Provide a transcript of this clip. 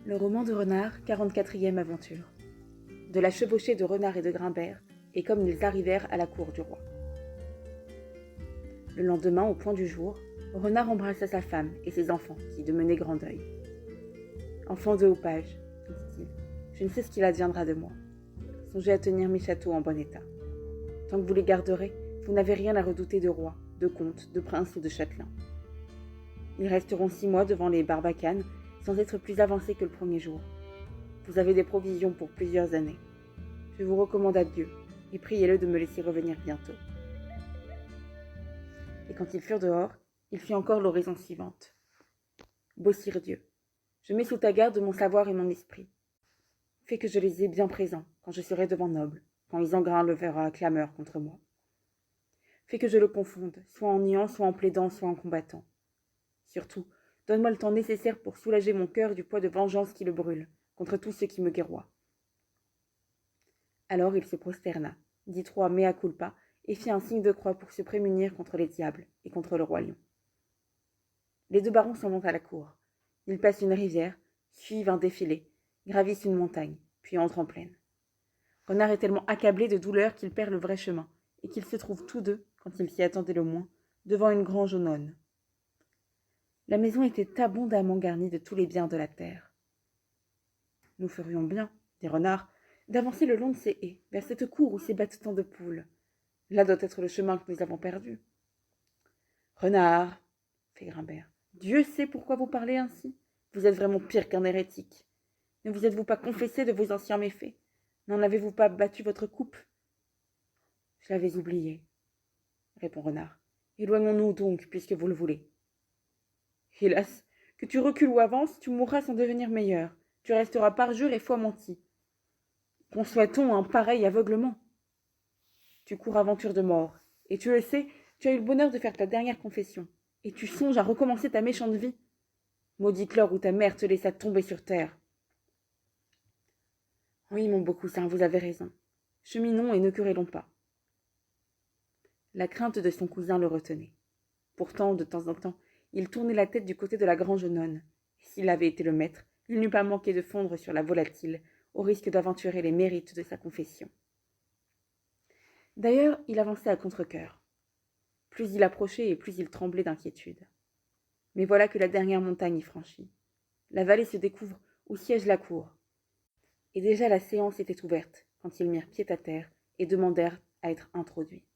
Le roman de Renard, 44e aventure. De la chevauchée de Renard et de Grimbert, et comme ils arrivèrent à la cour du roi. Le lendemain, au point du jour, Renard embrassa sa femme et ses enfants, qui demenaient grand deuil. « Enfants de haut page, dit-il, je ne sais ce qu'il adviendra de moi. Songez à tenir mes châteaux en bon état. Tant que vous les garderez, vous n'avez rien à redouter de roi, de comte, de prince ou de châtelain. Ils resteront 6 mois devant les barbacanes, sans être plus avancés que le premier jour. Vous avez des provisions pour plusieurs années. Je vous recommande à Dieu, et priez-le de me laisser revenir bientôt. » Et quand ils furent dehors, il fit encore l'oraison suivante. « Beau sire Dieu, je mets sous ta garde mon savoir et mon esprit. Fais que je les ai bien présents quand je serai devant nobles, quand ils engraineront à clameur contre moi. Fais que je le confonde, soit en niant, soit en plaidant, soit en combattant. Surtout, donne-moi le temps nécessaire pour soulager mon cœur du poids de vengeance qui le brûle, contre tous ceux qui me guerroient. » Alors il se prosterna, dit 3 mea culpa, et fit un signe de croix pour se prémunir contre les diables et contre le roi lion. Les 2 barons s'en vont à la cour. Ils passent une rivière, suivent un défilé, gravissent une montagne, puis entrent en plaine. Renard est tellement accablé de douleur qu'il perd le vrai chemin, et qu'ils se trouvent tous deux, quand ils s'y attendaient le moins, devant une grange aunone. La maison était abondamment garnie de tous les biens de la terre. « Nous ferions bien, dit Renard, d'avancer le long de ces haies, vers cette cour où s'ébattent tant de poules. Là doit être le chemin que nous avons perdu. »« Renard, fit Grimbert, Dieu sait pourquoi vous parlez ainsi. Vous êtes vraiment pire qu'un hérétique. Ne vous êtes-vous pas confessé de vos anciens méfaits? N'en avez-vous pas battu votre coupe? »« Je l'avais oublié, répond Renard. Éloignons-nous donc, puisque vous le voulez. »« Hélas, que tu recules ou avances, tu mourras sans devenir meilleur. Tu resteras parjure et foi menti. Conçoit-on un pareil aveuglement? Tu cours aventure de mort, et tu le sais, tu as eu le bonheur de faire ta dernière confession, et tu songes à recommencer ta méchante vie. Maudite l'heure où ta mère te laissa tomber sur terre. »« Oui, mon beau cousin, vous avez raison. Cheminons et ne querellons pas. » La crainte de son cousin le retenait. Pourtant, de temps en temps, il tournait la tête du côté de la grange nonne, et s'il avait été le maître, il n'eût pas manqué de fondre sur la volatile, au risque d'aventurer les mérites de sa confession. D'ailleurs, il avançait à contre-cœur. Plus il approchait et plus il tremblait d'inquiétude. Mais voilà que la dernière montagne est franchie. La vallée se découvre où siège la cour. Et déjà la séance était ouverte quand ils mirent pied à terre et demandèrent à être introduits.